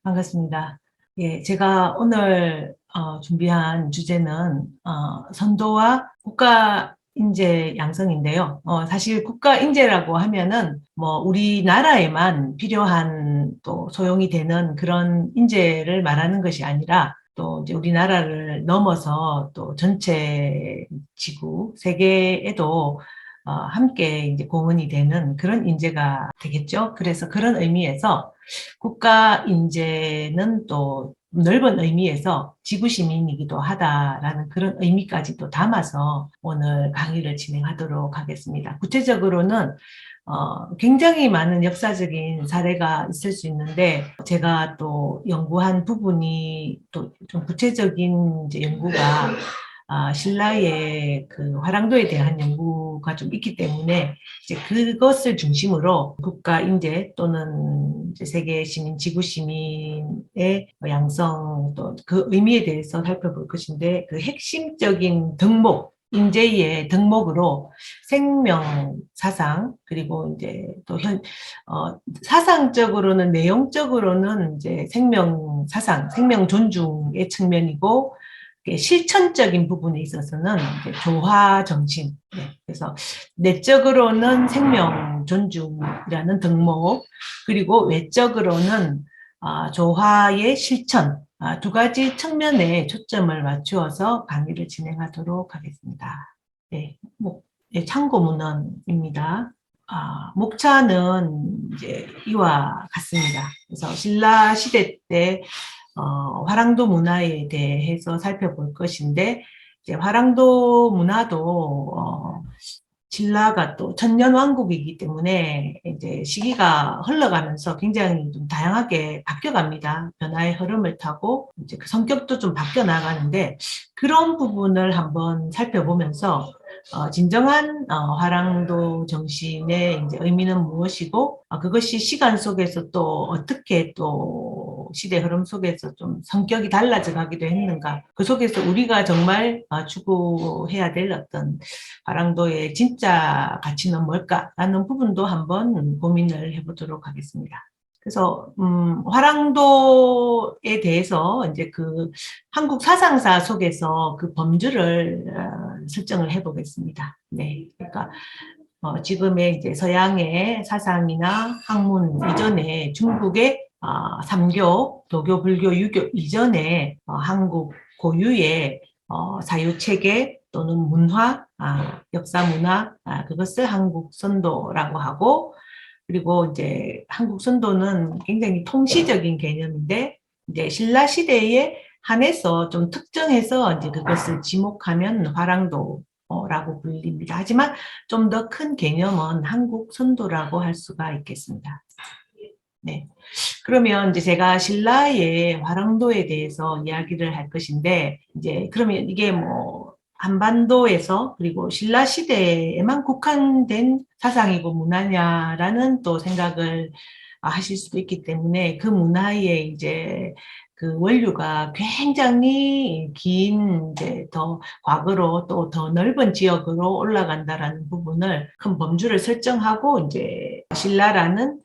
반갑습니다. 예, 제가 오늘 준비한 주제는 선도와 국가 인재 양성인데요. 사실 국가 인재라고 하면은 뭐 우리나라에만 필요한 또 소용이 되는 그런 인재를 말하는 것이 아니라 또 이제 우리나라를 넘어서 또 전체 지구, 세계에도 함께 이제 공헌이 되는 그런 인재가 되겠죠. 그래서 그런 의미에서 국가 인재는 또 넓은 의미에서 지구 시민이기도 하다라는 그런 의미까지도 담아서 오늘 강의를 진행하도록 하겠습니다. 구체적으로는 굉장히 많은 역사적인 사례가 있을 수 있는데 제가 또 연구한 부분이 또 좀 구체적인 이제 연구가 신라의 그 화랑도에 대한 연구가 좀 있기 때문에 이제 그것을 중심으로 국가 인재 또는 이제 세계 시민, 지구 시민의 양성 또 그 의미에 대해서 살펴볼 것인데 그 핵심적인 덕목 인재의 덕목으로 생명 사상 그리고 이제 또 사상적으로는 내용적으로는 이제 생명 사상, 생명 존중의 측면이고 실천적인 부분에 있어서는 이제 조화 정신. 네. 그래서 내적으로는 생명 존중이라는 덕목, 그리고 외적으로는 조화의 실천, 두 가지 측면에 초점을 맞추어서 강의를 진행하도록 하겠습니다. 네, 네, 참고 문헌입니다. 목차는 이제 이와 같습니다. 그래서 신라 시대 때 화랑도 문화에 대해서 살펴볼 것인데 이제 화랑도 문화도 신라가 또 천년왕국이기 때문에 이제 시기가 흘러가면서 굉장히 좀 다양하게 바뀌어갑니다. 변화의 흐름을 타고 이제 그 성격도 좀 바뀌어 나가는데 그런 부분을 한번 살펴보면서 진정한 화랑도 정신의 이제 의미는 무엇이고 그것이 시간 속에서 또 어떻게 또 시대 흐름 속에서 좀 성격이 달라져 가기도 했는가 그 속에서 우리가 정말 추구해야 될 어떤 화랑도의 진짜 가치는 뭘까라는 부분도 한번 고민을 해보도록 하겠습니다. 그래서 화랑도에 대해서 이제 그 한국 사상사 속에서 그 범주를 설정을 해보겠습니다. 네, 그러니까 지금의 이제 서양의 사상이나 학문 이전에 중국의 삼교, 도교, 불교, 유교 이전에 한국 고유의 사유체계 또는 문화, 역사 문화, 그것을 한국 선도라고 하고 그리고 이제 한국 선도는 굉장히 통시적인 개념인데 이제 신라 시대에 한해서 좀 특정해서 이제 그것을 지목하면 화랑도라고 불립니다. 하지만 좀 더 큰 개념은 한국 선도라고 할 수가 있겠습니다. 네. 그러면 이제 제가 신라의 화랑도에 대해서 이야기를 할 것인데 이제 그러면 이게 뭐 한반도에서 그리고 신라 시대에만 국한된 사상이고 문화냐라는 또 생각을 하실 수도 있기 때문에 그 문화의 이제 그 원류가 굉장히 긴 이제 더 과거로 또 더 넓은 지역으로 올라간다라는 부분을 큰 범주를 설정하고 이제 신라라는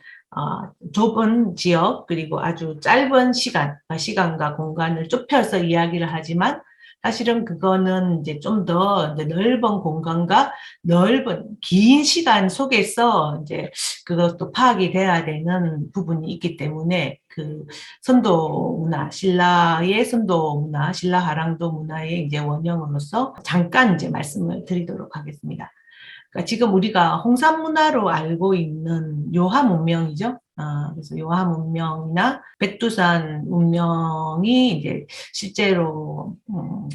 좁은 지역 그리고 아주 짧은 시간과 공간을 좁혀서 이야기를 하지만 사실은 그거는 이제 좀 더 넓은 공간과 넓은 긴 시간 속에서 이제 그것도 파악이 돼야 되는 부분이 있기 때문에 그 선도 문화, 신라의 선도 문화, 신라 하랑도 문화의 이제 원형으로서 잠깐 이제 말씀을 드리도록 하겠습니다. 그러니까 지금 우리가 홍산 문화로 알고 있는 요하 문명이죠. 그래서 요하 문명이나 백두산 문명이 이제 실제로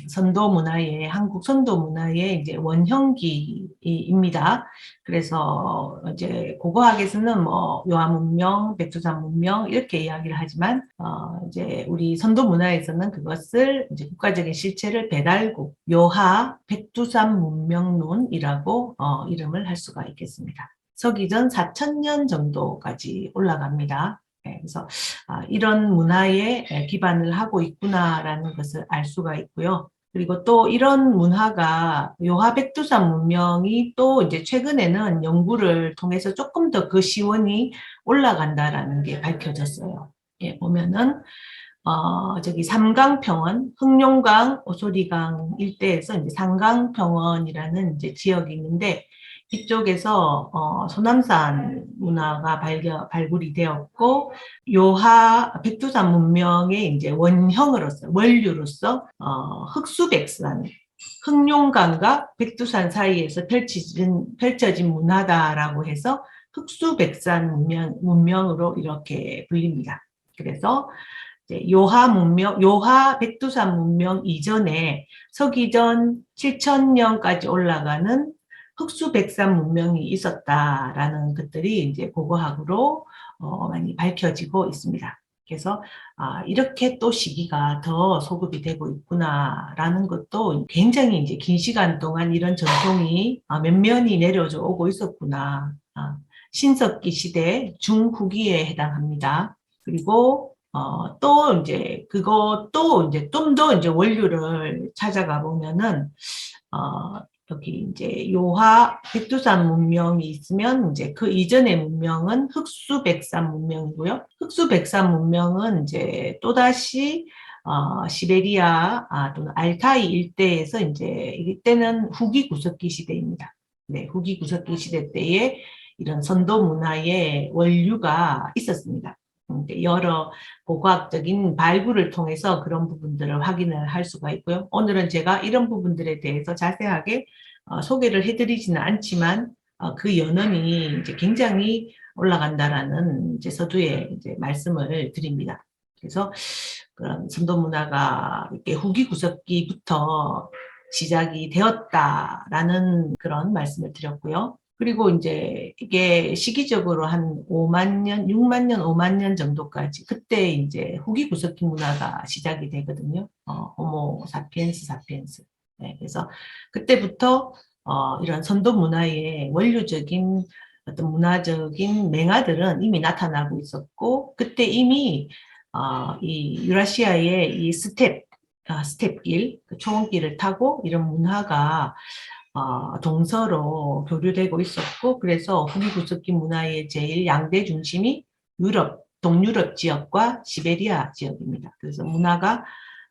선도 문화의 한국 선도 문화의 이제 원형기입니다. 그래서 이제 고고학에서는 뭐 요하 문명, 백두산 문명 이렇게 이야기를 하지만 이제 우리 선도 문화에서는 그것을 이제 국가적인 실체를 배달고 요하 백두산 문명론이라고 이름을 할 수가 있겠습니다. 서기전 4000년 정도까지 올라갑니다. 그래서 이런 문화에 기반을 하고 있구나라는 것을 알 수가 있고요. 그리고 또 이런 문화가 요하 백두산 문명이 또 이제 최근에는 연구를 통해서 조금 더 그 시원이 올라간다라는 게 밝혀졌어요. 보면은 저기 삼강평원, 흥룡강, 오소리강 일대에서 이제 삼강평원이라는 이제 지역이 있는데 이쪽에서 소남산 문화가 발굴이 되었고 요하 백두산 문명의 이제 원형으로서 원류로서 흑수백산 흥룡강과 백두산 사이에서 펼쳐진 문화다라고 해서 흑수백산 문명으로 이렇게 불립니다. 그래서 요하 백두산 문명 이전에 서기전 7000년까지 올라가는 흑수백산 문명이 있었다라는 것들이 이제 고고학으로 많이 밝혀지고 있습니다. 그래서 이렇게 또 시기가 더 소급이 되고 있구나라는 것도 굉장히 이제 긴 시간 동안 이런 전통이 면면이 내려져 오고 있었구나. 신석기 시대 중후기에 해당합니다. 그리고 또 이제 그것도 이제 좀 더 이제 원류를 찾아가 보면은 여기 이제 요하 백두산 문명이 있으면 이제 그 이전의 문명은 흑수백산 문명이고요. 흑수백산 문명은 이제 또다시 시베리아 또는 알타이 일대에서 이제 이때는 후기 구석기 시대입니다. 네, 후기 구석기 시대 때에 이런 선도 문화의 원류가 있었습니다. 여러 고고학적인 발굴을 통해서 그런 부분들을 확인을 할 수가 있고요. 오늘은 제가 이런 부분들에 대해서 자세하게 소개를 해드리지는 않지만 그 연원이 이제 굉장히 올라간다라는 이제 서두에 이제 말씀을 드립니다. 그래서 그런 선도 문화가 이렇게 후기 구석기부터 시작이 되었다라는 그런 말씀을 드렸고요. 그리고 이제 이게 시기적으로 한 5만 년, 6만 년, 5만 년 정도까지 그때 이제 후기 구석기 문화가 시작이 되거든요. 호모 사피엔스 사피엔스. 네, 그래서 그때부터 이런 선도 문화의 원류적인 어떤 문화적인 맹아들은 이미 나타나고 있었고 그때 이미 이 유라시아의 이 스텝길, 그 초원길을 타고 이런 문화가 동서로 교류되고 있었고 그래서 후기 구석기 문화의 제일 양대 중심이 동유럽 지역과 시베리아 지역입니다. 그래서 문화가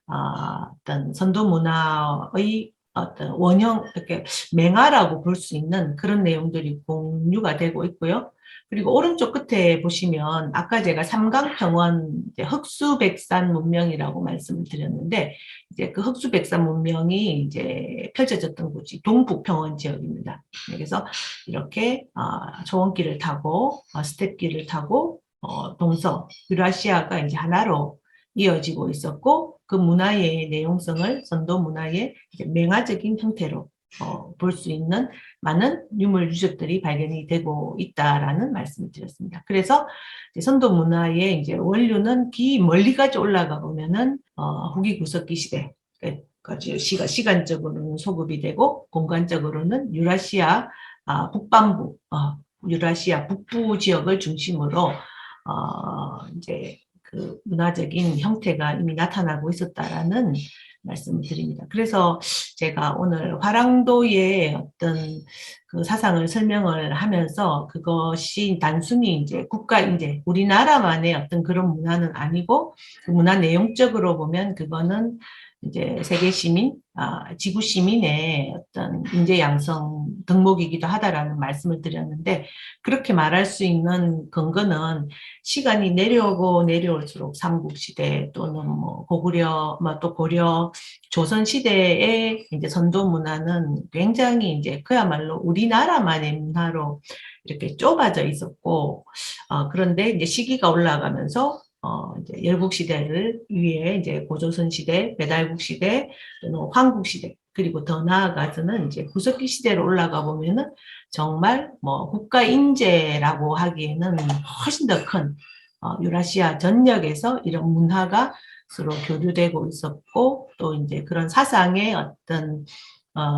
어떤 선도 문화의 어떤 원형 이렇게 맹아라고 볼 수 있는 그런 내용들이 공유가 되고 있고요. 그리고 오른쪽 끝에 보시면 아까 제가 삼강평원 흑수백산 문명이라고 말씀을 드렸는데 이제 그 흑수백산 문명이 이제 펼쳐졌던 곳이 동북평원 지역입니다. 그래서 이렇게 초원길을 타고 스텝길을 타고 동서 유라시아가 이제 하나로 이어지고 있었고 그 문화의 내용성을 선도 문화의 맹아적인 형태로 볼 수 있는 많은 유물 유적들이 발견이 되고 있다라는 말씀을 드렸습니다. 그래서 선도 문화의 이제 원류는 멀리까지 올라가 보면은 후기 구석기 시대까지 시간적으로는 소급이 되고 공간적으로는 유라시아 북반부 유라시아 북부 지역을 중심으로 이제 그 문화적인 형태가 이미 나타나고 있었다라는 말씀을 드립니다. 그래서 제가 오늘 화랑도의 어떤 그 사상을 설명을 하면서 그것이 단순히 이제 국가인재, 우리나라만의 어떤 그런 문화는 아니고 그 문화 내용적으로 보면 그거는 이제 세계 시민, 지구 시민의 어떤 인재 양성 덕목이기도 하다라는 말씀을 드렸는데 그렇게 말할 수 있는 근거는 시간이 내려오고 내려올수록 삼국시대 또는 뭐 고구려, 또 고려, 조선시대의 이제 선도 문화는 굉장히 이제 그야말로 우리나라만의 문화로 이렇게 좁아져 있었고, 그런데 이제 시기가 올라가면서 이제 열국시대를 위해 이제 고조선시대, 배달국시대, 또는 황국시대, 그리고 더 나아가서는 이제 구석기 시대로 올라가 보면은 정말 뭐 국가 인재라고 하기에는 훨씬 더 큰 유라시아 전역에서 이런 문화가 서로 교류되고 있었고 또 이제 그런 사상의 어떤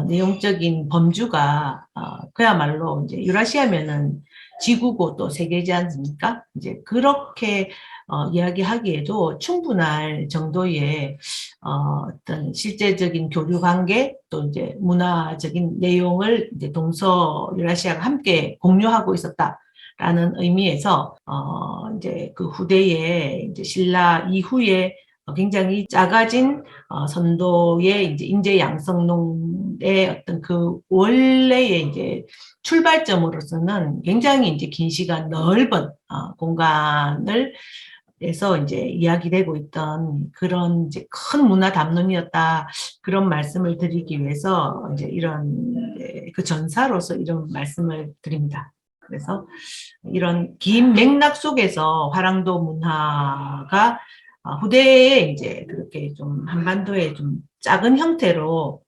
내용적인 범주가 그야말로 이제 유라시아면은 지구고 또 세계지 않습니까? 이제 그렇게 이야기하기에도 충분할 정도의 어떤 실제적인 교류 관계 또 이제 문화적인 내용을 이제 동서 유라시아가 함께 공유하고 있었다. 라는 의미에서 이제 그 후대에 이제 신라 이후에 굉장히 작아진 선도의 이제 인재 양성론의 어떤 그 원래의 이제 출발점으로서는 굉장히 이제 긴 시간 넓은 공간을 에서 이제 이야기되고 있던 그런 이제 큰 문화 담론이었다, 그런 말씀을 드리기 위해서 이제 이런 그 전사로서 이런 말씀을 드립니다. 그래서 이런 긴 맥락 속에서 화랑도 문화가 후대에 이제 그렇게 좀 한반도에 좀 작은 형태로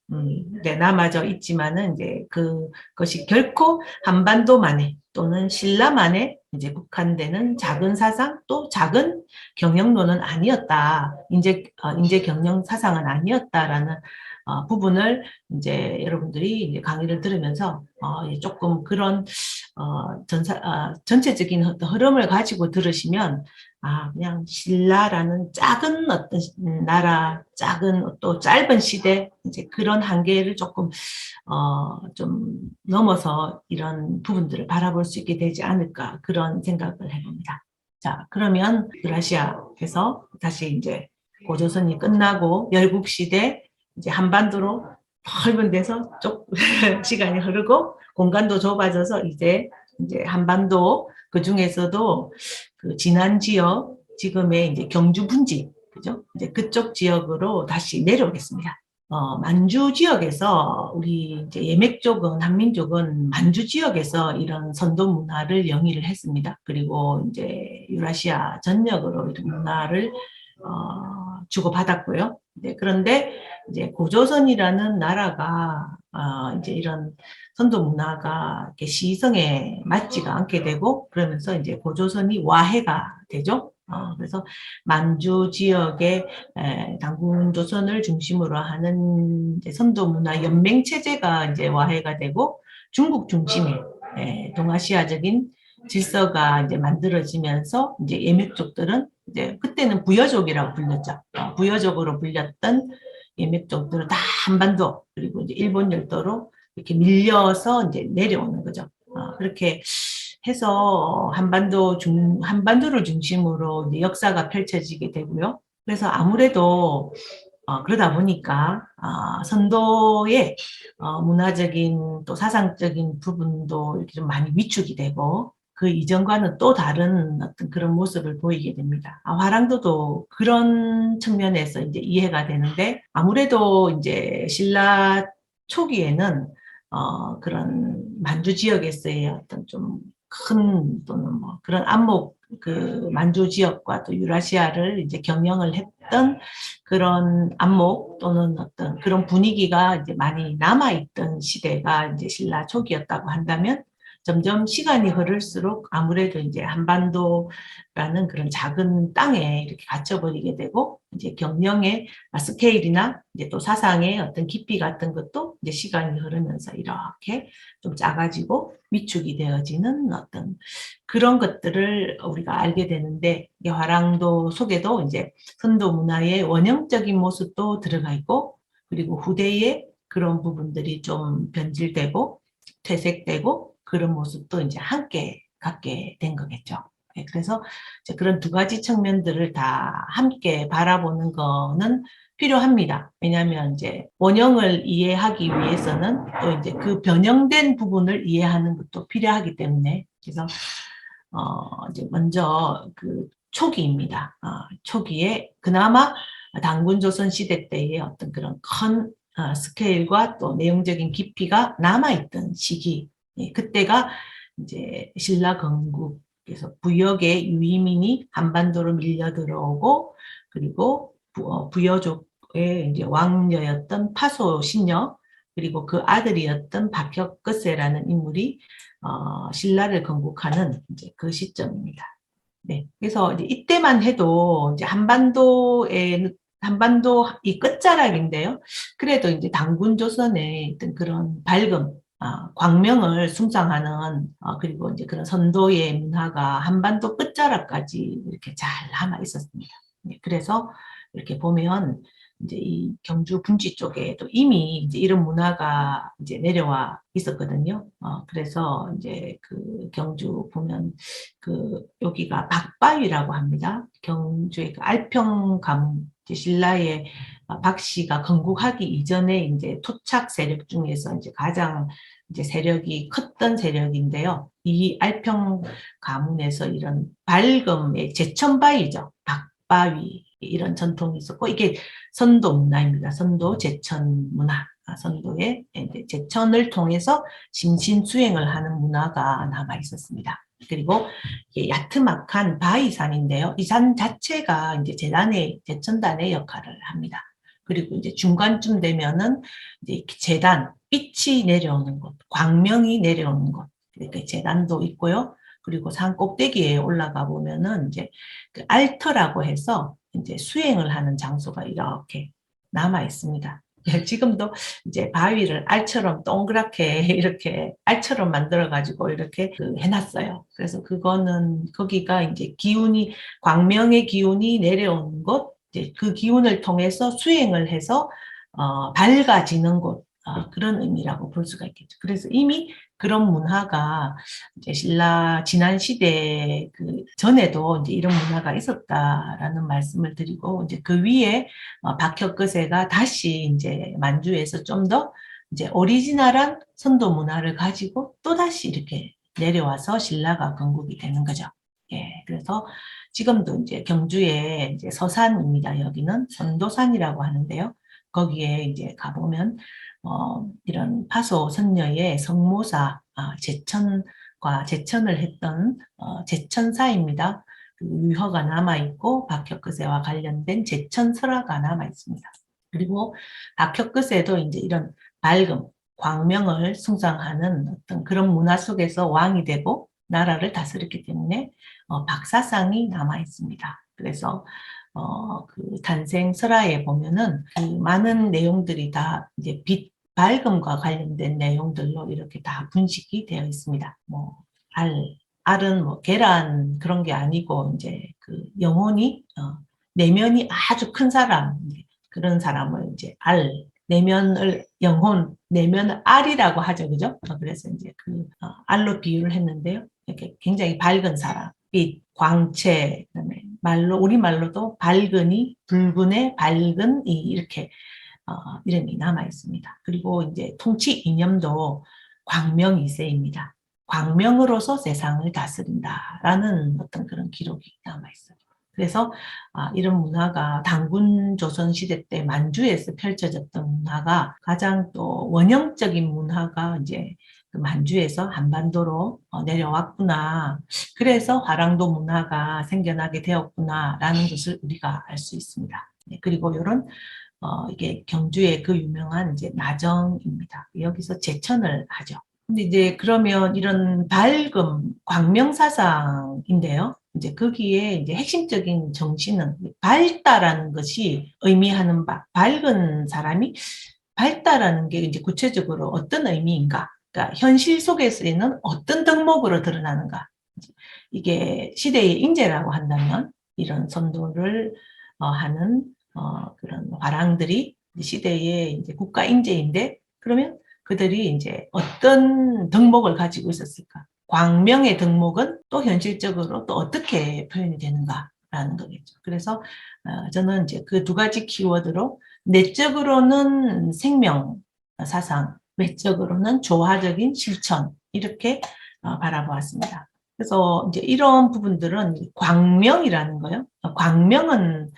이제 남아져 있지만은 이제 그것이 결코 한반도만의 또는 신라만의 이제 국한되는 작은 사상 또 작은 경영론은 아니었다. 인재 경영 사상은 아니었다라는 부분을 이제 여러분들이 이제 강의를 들으면서 조금 그런 전체적인 흐름을 가지고 들으시면 그냥 신라라는 작은 어떤 나라, 작은 또 짧은 시대, 이제 그런 한계를 조금 좀 넘어서 이런 부분들을 바라볼 수 있게 되지 않을까, 그런 생각을 해봅니다. 자, 그러면 유라시아에서 다시 이제 고조선이 끝나고 열국시대 이제 한반도로 넓은 데서 쪽 시간이 흐르고 공간도 좁아져서 이제 한반도 그 중에서도 그 진안 지역, 지금의 이제 경주 분지, 그죠? 이제 그쪽 지역으로 다시 내려오겠습니다. 만주 지역에서 우리 이제 예맥 쪽은 한민 쪽은 만주 지역에서 이런 선도 문화를 영위를 했습니다. 그리고 이제 유라시아 전역으로 이런 문화를 주고받았고요. 네, 그런데 이제 고조선이라는 나라가 이제 이런 선도 문화가 이렇게 시성에 맞지가 않게 되고 그러면서 이제 고조선이 와해가 되죠. 그래서 만주 지역의 당군 조선을 중심으로 하는 이제 선도 문화 연맹 체제가 이제 와해가 되고 중국 중심의 동아시아적인 질서가 이제 만들어지면서 이제 예맥족들은 이제 그때는 부여족이라고 불렸죠. 부여족으로 불렸던 예맥족들은 다 한반도 그리고 이제 일본 열도로 이렇게 밀려서 이제 내려오는 거죠. 그렇게 해서 한반도를 중심으로 이제 역사가 펼쳐지게 되고요. 그래서 아무래도 그러다 보니까 선도의 문화적인 또 사상적인 부분도 이렇게 좀 많이 위축이 되고 그 이전과는 또 다른 어떤 그런 모습을 보이게 됩니다. 화랑도도 그런 측면에서 이제 이해가 되는데 아무래도 이제 신라 초기에는 그런 만주 지역에서의 어떤 좀 큰 또는 뭐 그런 안목 그 만주 지역과 또 유라시아를 이제 경영을 했던 그런 안목 또는 어떤 그런 분위기가 이제 많이 남아있던 시대가 이제 신라 초기였다고 한다면 점점 시간이 흐를수록 아무래도 이제 한반도라는 그런 작은 땅에 이렇게 갇혀버리게 되고 이제 경영의 스케일이나 이제 또 사상의 어떤 깊이 같은 것도 이제 시간이 흐르면서 이렇게 좀 작아지고 위축이 되어지는 어떤 그런 것들을 우리가 알게 되는데 화랑도 속에도 이제 선도 문화의 원형적인 모습도 들어가 있고 그리고 후대의 그런 부분들이 좀 변질되고 퇴색되고 그런 모습도 이제 함께 갖게 된 거겠죠. 그래서 이제 그런 두 가지 측면들을 다 함께 바라보는 거는 필요합니다. 왜냐하면 이제 원형을 이해하기 위해서는 또 이제 그 변형된 부분을 이해하는 것도 필요하기 때문에 그래서 이제 먼저 그 초기입니다. 초기에 그나마 당군 조선 시대 때의 어떤 그런 큰 스케일과 또 내용적인 깊이가 남아있던 시기. 그때가 이제 신라 건국에서 부역의 유이민이 한반도로 밀려 들어오고 그리고 부여족의 이제 왕녀였던 파소 신녀 그리고 그 아들이었던 박혁거세라는 인물이 신라를 건국하는 이제 그 시점입니다. 네, 그래서 이제 이때만 해도 이제 한반도 이 끝자락인데요. 그래도 이제 당군 조선의 어떤 그런 밝음, 광명을 숭상하는 그리고 이제 그런 선도의 문화가 한반도 끝자락까지 이렇게 잘 남아 있었습니다. 네, 그래서 이렇게 보면 이제 이 경주 분지 쪽에도 이미 이제 이런 문화가 이제 내려와 있었거든요. 그래서 이제 그 경주 보면 그 여기가 박바위라고 합니다. 경주의 그 알평 가문, 이제 신라의 박 씨가 건국하기 이전에 이제 토착 세력 중에서 이제 가장 이제 세력이 컸던 세력인데요. 이 알평 가문에서 이런 발금의 제천바위죠. 박바위 이런 전통이 있었고 이게 선도 문화입니다. 선도 제천 문화. 선도의 이제 제천을 통해서 심신수행을 하는 문화가 남아 있었습니다. 그리고 야트막한 바위산인데요. 이 산 자체가 이제 제천단의 역할을 합니다. 그리고 이제 중간쯤 되면은 이제 재단, 빛이 내려오는 곳, 광명이 내려오는 곳, 이렇게 재단도 있고요. 그리고 산 꼭대기에 올라가 보면은 이제 그 알터라고 해서 이제 수행을 하는 장소가 이렇게 남아 있습니다. 지금도 이제 바위를 알처럼 동그랗게 이렇게 알처럼 만들어 가지고 이렇게 해놨어요. 그래서 그거는 거기가 이제 기운이 광명의 기운이 내려오는 곳, 이제 그 기운을 통해서 수행을 해서 밝아지는 곳, 그런 의미라고 볼 수가 있겠죠. 그래서 이미 그런 문화가 이제 신라 지난 시대 그 전에도 이제 이런 문화가 있었다라는 말씀을 드리고 이제 그 위에 박혁거세가 다시 이제 만주에서 좀 더 이제 오리지널한 선도 문화를 가지고 또 다시 이렇게 내려와서 신라가 건국이 되는 거죠. 예, 그래서 지금도 이제 경주에 이제 서산입니다. 여기는 선도산이라고 하는데요. 거기에 이제 가보면 이런 파소 선녀의 성모사 제천과 제천을 했던 제천사입니다. 그 유허가 남아 있고 박혁거세와 관련된 제천설화가 남아 있습니다. 그리고 박혁거세도 이제 이런 밝음, 광명을 숭상하는 어떤 그런 문화 속에서 왕이 되고 나라를 다스렸기 때문에 박사상이 남아 있습니다. 그래서 그 탄생 설화에 보면은 그 많은 내용들이 다 이제 빛 밝음과 관련된 내용들로 이렇게 다 분식이 되어 있습니다. 뭐 알은 뭐 계란 그런 게 아니고 이제 그 영혼이 내면이 아주 큰 사람 그런 사람을 이제 내면을 영혼 내면을 알이라고 하죠, 그죠? 그래서 이제 그 알로 비유를 했는데요. 이렇게 굉장히 밝은 사람, 빛, 광채, 그다음에 말로 우리 말로도 밝은이, 붉은의 밝은 이 이렇게 이름이 남아 있습니다. 그리고 이제 통치 이념도 광명이세입니다. 광명으로서 세상을 다스린다라는 어떤 그런 기록이 남아 있어요. 그래서 이런 문화가 단군 조선 시대 때 만주에서 펼쳐졌던 문화가 가장 또 원형적인 문화가 이제 그 만주에서 한반도로 내려왔구나. 그래서 화랑도 문화가 생겨나게 되었구나라는 것을 우리가 알 수 있습니다. 네, 그리고 이런 이게 경주의 그 유명한 이제 나정입니다. 여기서 제천을 하죠. 근데 이제 그러면 이런 밝음, 광명사상인데요. 이제 거기에 이제 핵심적인 정신은 밝다라는 것이 의미하는 바, 밝은 사람이 밝다라는 게 이제 구체적으로 어떤 의미인가? 그러니까 현실 속에서는 어떤 덕목으로 드러나는가? 이게 시대의 인재라고 한다면 이런 선도를 하는 그런 화랑들이 시대의 이제 국가 인재인데 그러면 그들이 이제 어떤 덕목을 가지고 있었을까? 광명의 덕목은 또 현실적으로 또 어떻게 표현이 되는가라는 거겠죠. 그래서 저는 이제 그 두 가지 키워드로 내적으로는 생명 사상, 외적으로는 조화적인 실천 이렇게 바라보았습니다. 그래서 이제 이런 부분들은 광명이라는 거요. 광명은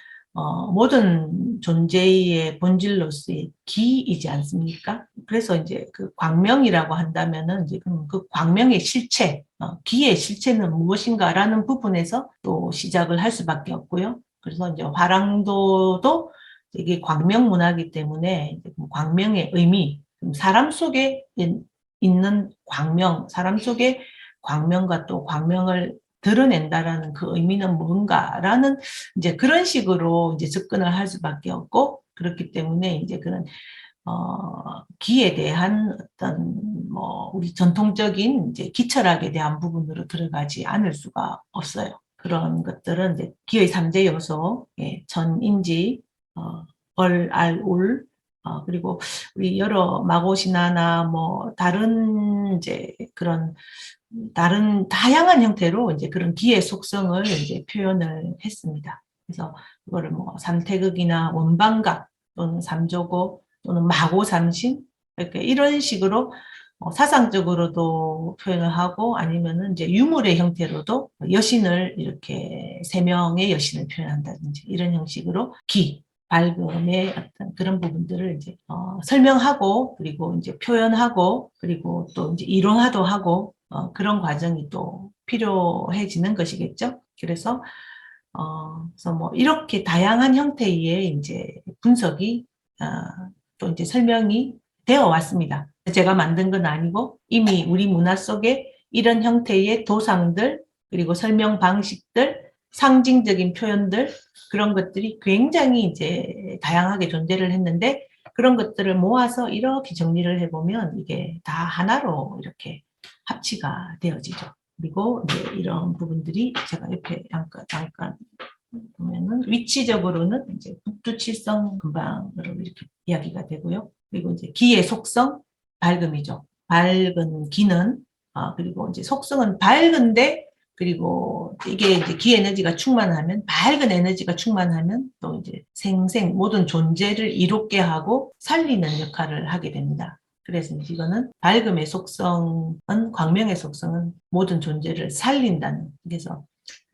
모든 존재의 본질로서의 기이지 않습니까? 그래서 이제 그 광명이라고 한다면은 이제 그 광명의 실체, 기의 실체는 무엇인가라는 부분에서 또 시작을 할 수밖에 없고요. 그래서 이제 화랑도도 이게 광명 문화이기 때문에 광명의 의미, 사람 속에 있는 광명, 사람 속에 광명과 또 광명을 드러낸다라는 그 의미는 뭔가라는 이제 그런 식으로 이제 접근을 할 수밖에 없고 그렇기 때문에 이제 그런 기에 대한 어떤 뭐 우리 전통적인 이제 기철학에 대한 부분으로 들어가지 않을 수가 없어요. 그런 것들은 이제 기의 3대 요소, 예, 전인지, 얼, 알, 울, 그리고 우리 여러 마고시나나 뭐 다른 이제 그런 다른 다양한 형태로 이제 그런 기의 속성을 이제 표현을 했습니다. 그래서 그거를 뭐 삼태극이나 원방각 또는 삼조고 또는 마고삼신 이렇게 이런 식으로 사상적으로도 표현을 하고 아니면은 이제 유물의 형태로도 여신을 이렇게 세 명의 여신을 표현한다든지 이런 형식으로 기 밝음의 어떤 그런 부분들을 이제 설명하고 그리고 이제 표현하고 그리고 또 이제 이론화도 하고 그런 과정이 또 필요해지는 것이겠죠. 그래서 뭐 이렇게 다양한 형태의 이제 분석이 또 이제 설명이 되어 왔습니다. 제가 만든 건 아니고 이미 우리 문화 속에 이런 형태의 도상들 그리고 설명 방식들 상징적인 표현들 그런 것들이 굉장히 이제 다양하게 존재를 했는데 그런 것들을 모아서 이렇게 정리를 해보면 이게 다 하나로 이렇게 합치가 되어지죠. 그리고 이제 이런 부분들이 제가 옆에 잠깐 보면은 위치적으로는 이제 북두칠성 금방으로 이렇게 이야기가 되고요. 그리고 이제 기의 속성 밝음이죠. 밝은 기는 그리고 이제 속성은 밝은데 그리고 이게 이제 기 에너지가 충만하면 밝은 에너지가 충만하면 또 이제 생생 모든 존재를 이롭게 하고 살리는 역할을 하게 됩니다. 그래서 이거는 밝음의 속성은 광명의 속성은 모든 존재를 살린다는 그래서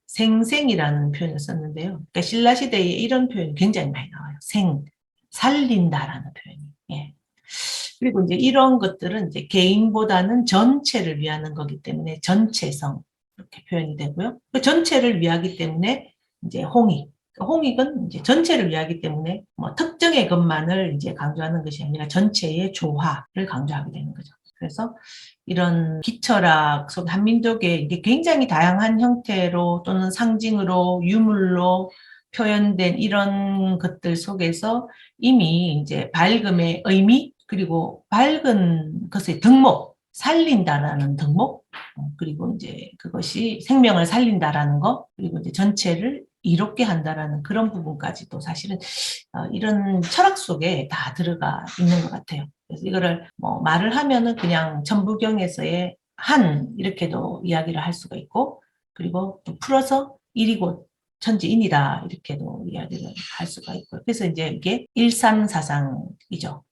생생이라는 표현을 썼는데요. 그러니까 신라 시대에 이런 표현이 굉장히 많이 나와요. 살린다라는 표현이. 예. 그리고 이제 이런 것들은 이제 개인보다는 전체를 위하는 거기 때문에 전체성 이렇게 표현이 되고요. 그 전체를 위하기 때문에 이제 홍익. 홍익은 이제 전체를 위하기 때문에 뭐 특정의 것만을 이제 강조하는 것이 아니라 전체의 조화를 강조하게 되는 거죠. 그래서 이런 기철학 속 한민족의 이게 굉장히 다양한 형태로 또는 상징으로 유물로 표현된 이런 것들 속에서 이미 이제 밝음의 의미 그리고 밝은 것의 덕목 살린다라는 덕목 그리고 이제 그것이 생명을 살린다라는 것 그리고 이제 전체를 이롭게 한다라는 그런 부분까지도 사실은 이런 철학 속에 다 들어가 있는 것 같아요. 그래서 이거를 뭐 말을 하면은 그냥 천부경에서의 한 이렇게도 이야기를 할 수가 있고 그리고 또 풀어서 일이고 천지인이다 이렇게도 이야기를 할 수가 있고 그래서 이제 이게 일삼사상이죠.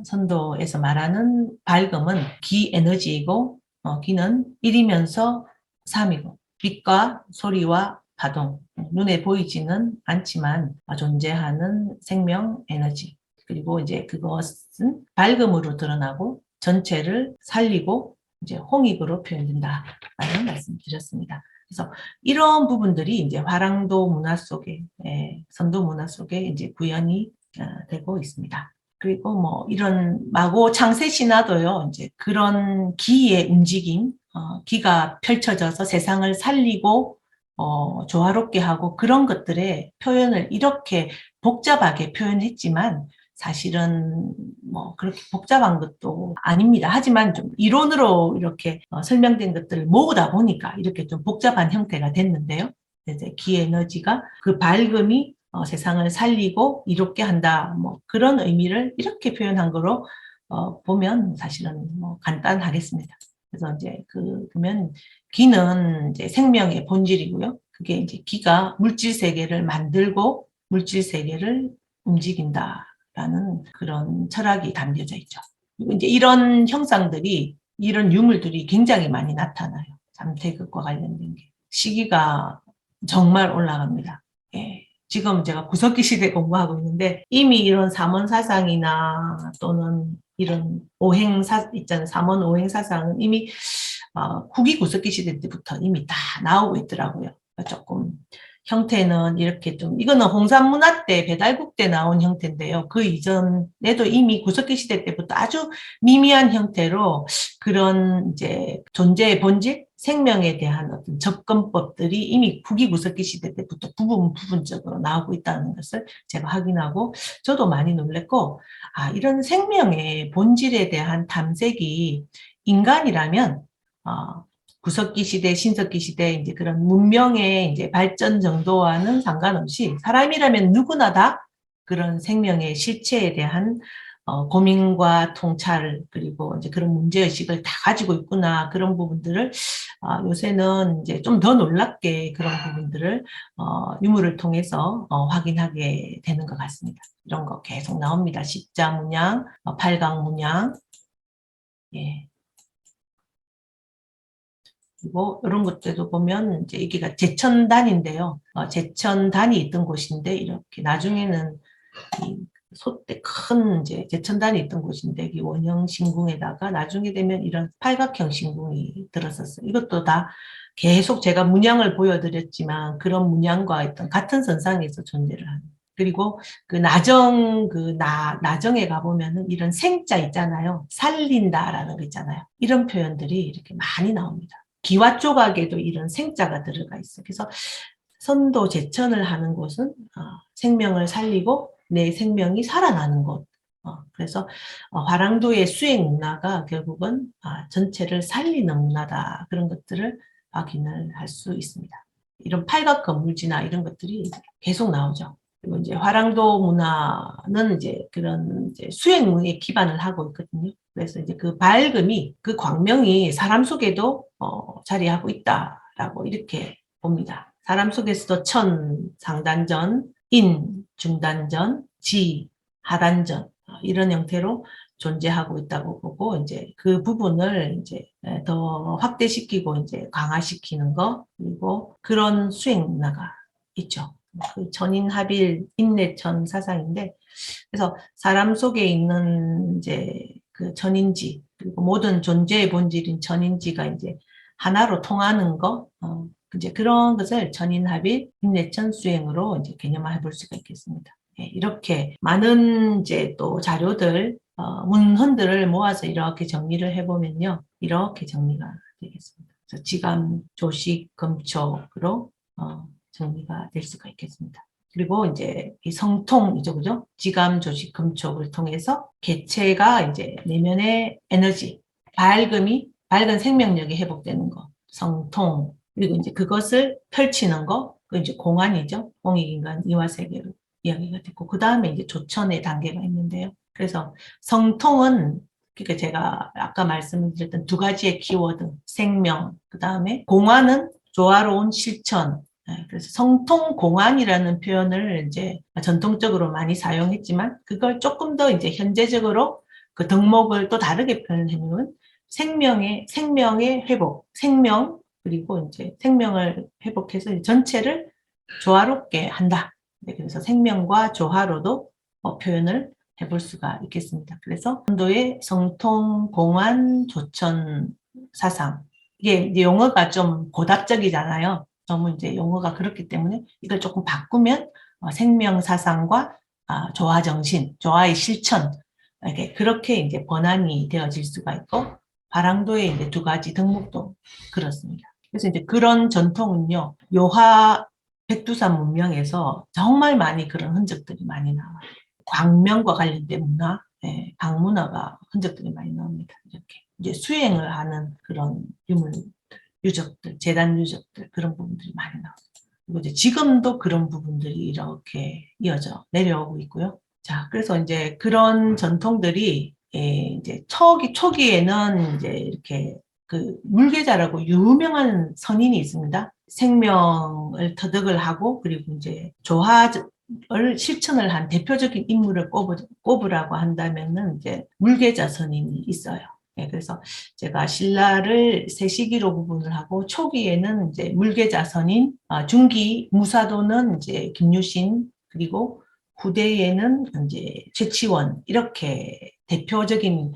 선도에서 말하는 밝음은 기 에너지이고 기는 일이면서 삼이고 빛과 소리와 파동 눈에 보이지는 않지만 존재하는 생명 에너지 그리고 이제 그것은 밝음으로 드러나고 전체를 살리고 이제 홍익으로 표현된다라는 말씀드렸습니다. 그래서 이런 부분들이 이제 화랑도 문화 속에 선도 문화 속에 이제 구현이 되고 있습니다. 그리고 뭐 이런 마고 창세 신화도요 이제 그런 기의 움직임, 기가 펼쳐져서 세상을 살리고 조화롭게 하고 그런 것들의 표현을 이렇게 복잡하게 표현했지만 사실은 뭐 그렇게 복잡한 것도 아닙니다. 하지만 좀 이론으로 이렇게 설명된 것들을 모으다 보니까 이렇게 좀 복잡한 형태가 됐는데요. 이제 기 에너지가 그 밝음이 세상을 살리고 이롭게 한다. 뭐 그런 의미를 이렇게 표현한 거로 보면 사실은 뭐 간단하겠습니다. 그래서 이제 그러면 기는 이제 생명의 본질이고요. 그게 이제 기가 물질 세계를 만들고 물질 세계를 움직인다라는 그런 철학이 담겨져 있죠. 그리고 이제 이런 형상들이 이런 유물들이 굉장히 많이 나타나요. 잠태극과 관련된 게 시기가 정말 올라갑니다. 예. 지금 제가 구석기 시대 공부하고 있는데 이미 이런 삼원사상이나 또는 이런 오행사 있잖아요. 삼원 오행사상은 이미 후기 구석기 시대 때부터 이미 다 나오고 있더라고요. 조금 형태는 이렇게 좀 이거는 홍산문화 때 배달국 때 나온 형태인데요. 그 이전에도 이미 구석기 시대 때부터 아주 미미한 형태로 그런 이제 존재의 본질, 생명에 대한 어떤 접근법들이 이미 후기 구석기 시대 때부터 부분적으로 나오고 있다는 것을 제가 확인하고 저도 많이 놀랬고 이런 생명의 본질에 대한 탐색이 인간이라면 구석기 시대, 신석기 시대 이제 그런 문명의 이제 발전 정도와는 상관없이 사람이라면 누구나 다 그런 생명의 실체에 대한 고민과 통찰, 그리고 이제 그런 문제의식을 다 가지고 있구나. 그런 부분들을, 요새는 이제 좀 더 놀랍게 그런 부분들을, 유물을 통해서, 확인하게 되는 것 같습니다. 이런 거 계속 나옵니다. 십자 문양, 팔강 문양, 예. 그리고 이런 것들도 보면 이제 이게 제천단인데요. 제천단이 있던 곳인데 이렇게 나중에는 이 소때 큰 이제 제천단이 있던 곳인데 이 원형 신궁에다가 나중에 되면 이런 팔각형 신궁이 들었었어요. 이것도 다 계속 제가 문양을 보여드렸지만 그런 문양과 어떤 같은 선상에서 존재를 하는. 그리고 그 나정 나정에 가보면은 이런 생자 있잖아요. 살린다라는 거 있잖아요. 이런 표현들이 이렇게 많이 나옵니다. 기와 조각에도 이런 생자가 들어가 있어요. 그래서 선도 제천을 하는 곳은 생명을 살리고 내 생명이 살아나는 곳. 그래서 화랑도의 수행 문화가 결국은 전체를 살리는 문화다. 그런 것들을 확인을 할 수 있습니다. 이런 팔각 건물지나 이런 것들이 계속 나오죠. 그리고 이제 화랑도 문화는 이제 그런 이제 수행문에 기반을 하고 있거든요. 그래서 이제 그 밝음이, 그 광명이 사람 속에도 자리하고 있다라고 이렇게 봅니다. 사람 속에서도 천, 상단전, 인, 중단전, 지, 하단전 이런 형태로 존재하고 있다고 보고 이제 그 부분을 이제 더 확대시키고 이제 강화시키는 거 그리고 그런 수행 문화가 있죠. 그 전인합일 인내천 사상인데 그래서 사람 속에 있는 이제 그 전인지 그리고 모든 존재의 본질인 전인지가 이제 하나로 통하는 거 이제 그런 것을 전인합일 인내천 수행으로 이제 개념화해 볼 수가 있겠습니다. 예, 이렇게 많은 이제 또 자료들 문헌들을 모아서 이렇게 정리를 해보면요, 이렇게 정리가 되겠습니다. 그래서 지감, 조식, 금촉으로 정리가 될 수가 있겠습니다. 그리고 이제 이 성통이죠, 그죠? 지감, 조식, 금촉을 통해서 개체가 이제 내면의 에너지, 밝은 생명력이 회복되는 거, 성통, 그리고 이제 그것을 펼치는 거, 그 이제 공안이죠. 공익인간 이화세계로 이야기가 됐고, 그 다음에 이제 조천의 단계가 있는데요. 그래서 성통은 그러니까 제가 아까 말씀드렸던 두 가지의 키워드, 생명, 그 다음에 공안은 조화로운 실천. 그래서 성통공안이라는 표현을 이제 전통적으로 많이 사용했지만 그걸 조금 더 이제 현재적으로 그 덕목을 또 다르게 표현하면 생명의 회복, 생명 그리고 이제 생명을 회복해서 전체를 조화롭게 한다. 그래서 생명과 조화로도 표현을 해볼 수가 있겠습니다. 그래서 인도의 성통, 공안, 조천 사상 이게 이제 용어가 좀 고답적이잖아요. 너무 이제 용어가 그렇기 때문에 이걸 조금 바꾸면 생명 사상과 조화 정신, 조화의 실천 이렇게 그렇게 이제 번안이 되어질 수가 있고 바랑도의 이제 두 가지 덕목도 그렇습니다. 그래서 이제 그런 전통은요 요하 백두산 문명에서 정말 많이 그런 흔적들이 많이 나와요. 광명과 관련된 문화, 강문화가 흔적들이 많이 나옵니다. 이렇게 이제 수행을 하는 그런 유적들, 재단 유적들 그런 부분들이 많이 나옵니다. 그리고 이제 지금도 그런 부분들이 이렇게 이어져 내려오고 있고요. 자, 그래서 이제 그런 전통들이 이제 초기에는 이제 이렇게 그 물계자라고 유명한 선인이 있습니다. 생명을 터득을 하고 그리고 이제 조화를 실천을 한 대표적인 인물을 꼽으라고 한다면은 이제 물계자 선인이 있어요. 네, 그래서 제가 신라를 세 시기로 구분을 하고 초기에는 이제 물계자 선인, 중기 무사도는 이제 김유신 그리고 후대에는 이제 최치원 이렇게 대표적인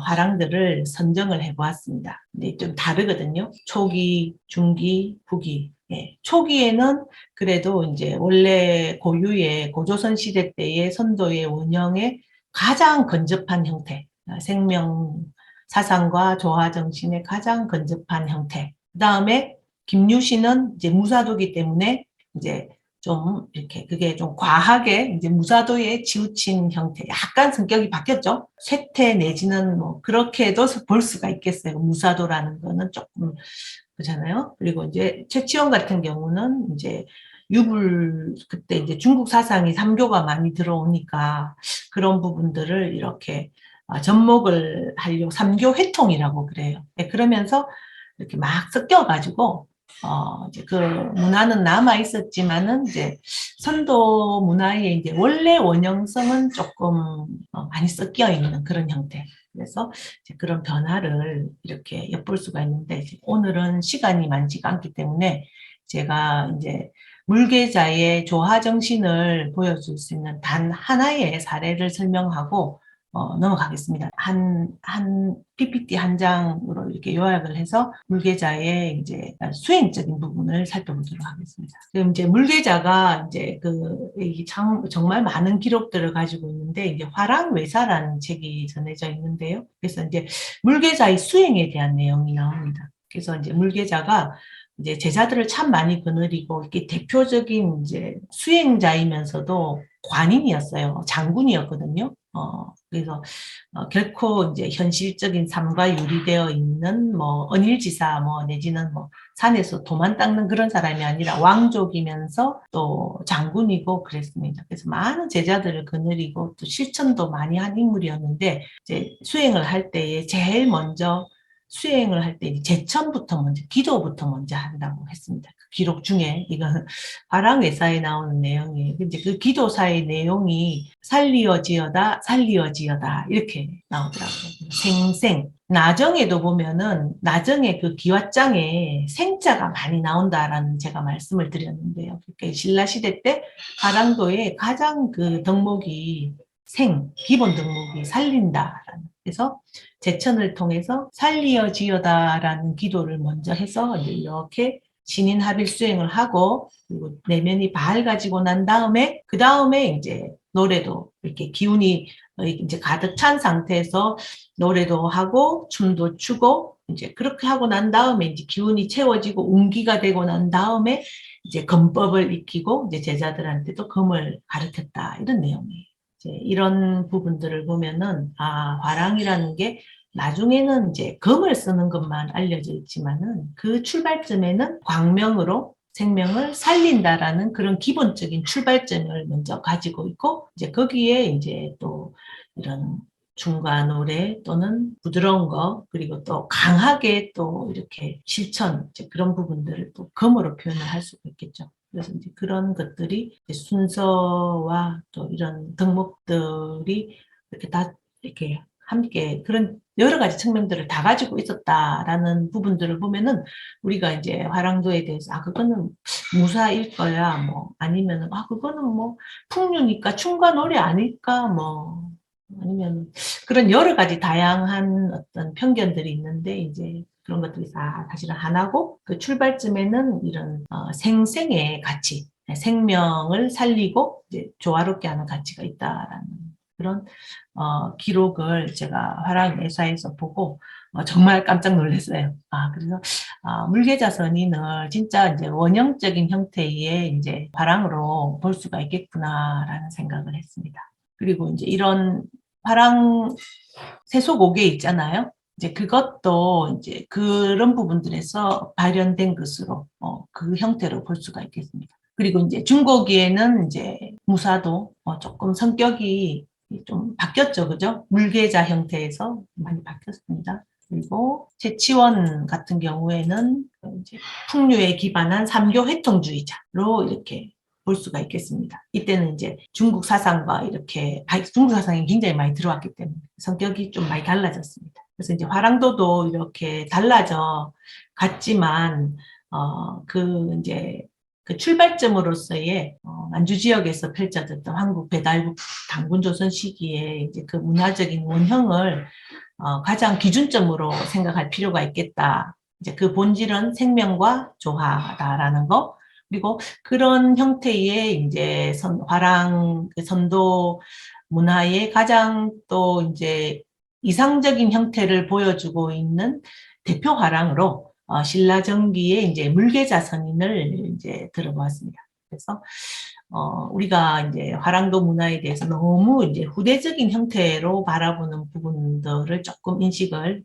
화랑들을 선정을 해보았습니다. 근데 좀 다르거든요. 초기, 중기, 후기. 예, 초기에는 그래도 이제 원래 고유의 고조선 시대 때의 선도의 원형의 가장 근접한 형태, 생명 사상과 조화 정신의 가장 근접한 형태. 그 다음에 김유신은 이제 무사도기 때문에 이제 좀 이렇게 그게 좀 과하게 이제 무사도에 치우친 형태. 약간 성격이 바뀌었죠. 쇠퇴 내지는 뭐 그렇게도 볼 수가 있겠어요. 무사도라는 거는 조금 그렇잖아요. 그리고 이제 최치원 같은 경우는 이제 그때 이제 중국 사상이 삼교가 많이 들어오니까 그런 부분들을 이렇게 접목을 하려고 삼교 회통이라고 그래요. 네, 그러면서 이렇게 막 섞여가지고 이제 그 문화는 남아 있었지만은 이제 선도 문화의 이제 원래 원형성은 조금 많이 섞여 있는 그런 형태. 그래서 이제 그런 변화를 이렇게 엿볼 수가 있는데 오늘은 시간이 많지가 않기 때문에 제가 이제 물계자의 조화 정신을 보여줄 수 있는 단 하나의 사례를 설명하고 넘어가겠습니다. 한 PPT 한 장으로 이렇게 요약을 해서 물계자의 이제 수행적인 부분을 살펴보도록 하겠습니다. 그럼 이제 물계자가 이제 정말 많은 기록들을 가지고 있는데 이제 화랑외사라는 책이 전해져 있는데요. 그래서 이제 물계자의 수행에 대한 내용이 나옵니다. 그래서 이제 물계자가 이제 제자들을 참 많이 거느리고 이게 대표적인 이제 수행자이면서도 관인이었어요. 장군이었거든요. 그래서 결코 이제 현실적인 삶과 유리되어 있는 뭐 언일지사 뭐 내지는 뭐 산에서 도만 닦는 그런 사람이 아니라 왕족이면서 또 장군이고 그랬습니다. 그래서 많은 제자들을 거느리고 또 실천도 많이 한 인물이었는데 이제 수행을 할 때에 제일 먼저 수행을 할 때 제천부터 먼저 기도부터 먼저 한다고 했습니다. 그 기록 중에 이건 화랑외사에 나오는 내용이에요. 이제 그 기도사의 내용이 살리어지어다 살리어지어다 이렇게 나오더라고요. 생생. 나정에도 보면은 나정의 그 기와장에 생자가 많이 나온다라는 제가 말씀을 드렸는데요. 그러니까 신라시대 때 화랑도의 가장 그 덕목이 기본 덕목이 살린다라는. 그래서 제천을 통해서 살리어지어다라는 기도를 먼저 해서 이렇게 신인합일 수행을 하고 그리고 내면이 밝아지고 난 다음에 그 다음에 이제 노래도 이렇게 기운이 이제 가득 찬 상태에서 노래도 하고 춤도 추고 이제 그렇게 하고 난 다음에 이제 기운이 채워지고 운기가 되고 난 다음에 이제 검법을 익히고 이제 제자들한테도 검을 가르쳤다 이런 내용이에요. 이제 이런 부분들을 보면은 화랑이라는 게 나중에는 이제 검을 쓰는 것만 알려져 있지만은 그 출발점에는 광명으로 생명을 살린다라는 그런 기본적인 출발점을 먼저 가지고 있고 이제 거기에 이제 또 이런 춤과 노래 또는 부드러운 거 그리고 또 강하게 또 이렇게 실천 이제 그런 부분들을 또 검으로 표현을 할 수가 있겠죠. 그래서 이제 그런 것들이 이제 순서와 또 이런 덕목들이 이렇게 다 이렇게 함께 그런 여러 가지 측면들을 다 가지고 있었다라는 부분들을 보면은 우리가 이제 화랑도에 대해서 그거는 무사일 거야 뭐 아니면은 그거는 뭐 풍류니까 춤과 노래 아닐까 뭐 아니면 그런 여러 가지 다양한 어떤 편견들이 있는데 이제 그런 것들이 다 사실은 하나고 그 출발점에는 이런 생생의 가치 생명을 살리고 이제 조화롭게 하는 가치가 있다라는 그런 기록을 제가 화랑외사에서 보고 정말 깜짝 놀랐어요. 그래서 물계자선인을 진짜 이제 원형적인 형태의 이제 화랑으로 볼 수가 있겠구나라는 생각을 했습니다. 그리고 이제 이런 화랑 세속오개 있잖아요. 이제 그것도 이제 그런 부분들에서 발현된 것으로 그 형태로 볼 수가 있겠습니다. 그리고 이제 중고기에는 이제 무사도 조금 성격이 좀 바뀌었죠, 그죠? 물계자 형태에서 많이 바뀌었습니다. 그리고 채치원 같은 경우에는 이제 풍류에 기반한 삼교 회통주의자로 이렇게 볼 수가 있겠습니다. 이때는 이제 중국 사상과 이렇게 중국 사상이 굉장히 많이 들어왔기 때문에 성격이 좀 많이 달라졌습니다. 그래서 이제 화랑도도 이렇게 달라져 갔지만 이제 그 출발점으로서의 만주 지역에서 펼쳐졌던 한국 배달국 당군조선 시기에 이제 그 문화적인 원형을 가장 기준점으로 생각할 필요가 있겠다. 이제 그 본질은 생명과 조화다라는 거. 그리고 그런 형태의 이제 화랑 선도 문화의 가장 또 이제 이상적인 형태를 보여주고 있는 대표 화랑으로 신라전기의 이제 물계자 선인을 이제 들어보았습니다. 그래서 우리가 이제 화랑도 문화에 대해서 너무 이제 후대적인 형태로 바라보는 부분들을 조금 인식을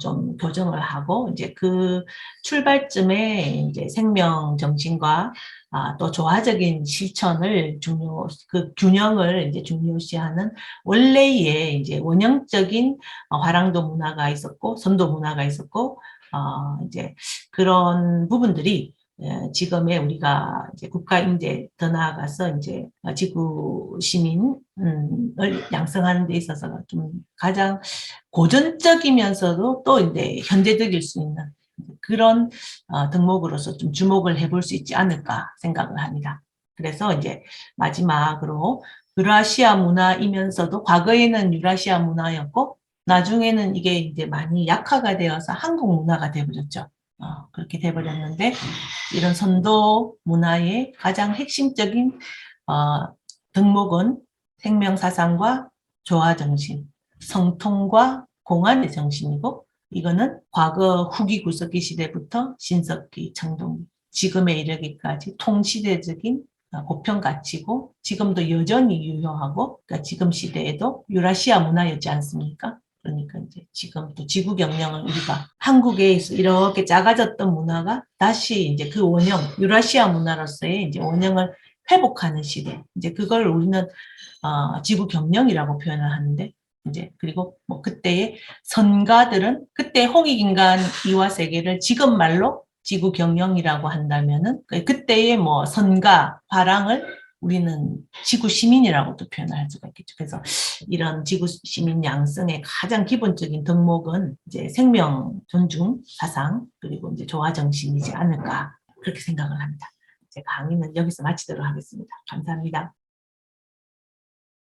좀 교정을 하고 이제 그 출발점에 이제 생명 정신과 또 조화적인 실천을 그 균형을 이제 중요시하는 원래의 이제 원형적인 화랑도 문화가 있었고, 선도 문화가 있었고, 이제 그런 부분들이 지금의 우리가 이제 국가 이제 더 나아가서 이제 지구 시민을 양성하는 데 있어서 좀 가장 고전적이면서도 또 이제 현대적일 수 있는 그런 덕목으로서 좀 주목을 해볼 수 있지 않을까 생각을 합니다. 그래서 이제 마지막으로 유라시아 문화이면서도 과거에는 유라시아 문화였고 나중에는 이게 이제 많이 약화가 되어서 한국 문화가 되어버렸죠. 그렇게 돼버렸는데 이런 선도 문화의 가장 핵심적인 덕목은 생명사상과 조화정신, 성통과 공안의 정신이고 이거는 과거 후기 구석기 시대부터 신석기, 청동기, 지금에 이르기까지 통시대적인 보편 가치고 지금도 여전히 유효하고 그러니까 지금 시대에도 유라시아 문화였지 않습니까? 그러니까 이제 지금 또 지구 경영을 우리가 한국에서 이렇게 작아졌던 문화가 다시 이제 그 원형 유라시아 문화로서의 이제 원형을 회복하는 시대. 이제 그걸 우리는 지구 경영이라고 표현을 하는데 이제 그리고 뭐 그때의 선가들은 그때 홍익인간 이화 세계를 지금 말로 지구 경영이라고 한다면은 그때의 뭐 선가 화랑을 우리는 지구 시민이라고도 표현할 수가 있겠죠. 그래서 이런 지구 시민 양성의 가장 기본적인 덕목은 이제 생명 존중 사상 그리고 이제 조화 정신이지 않을까 그렇게 생각을 합니다. 제 강의는 여기서 마치도록 하겠습니다. 감사합니다.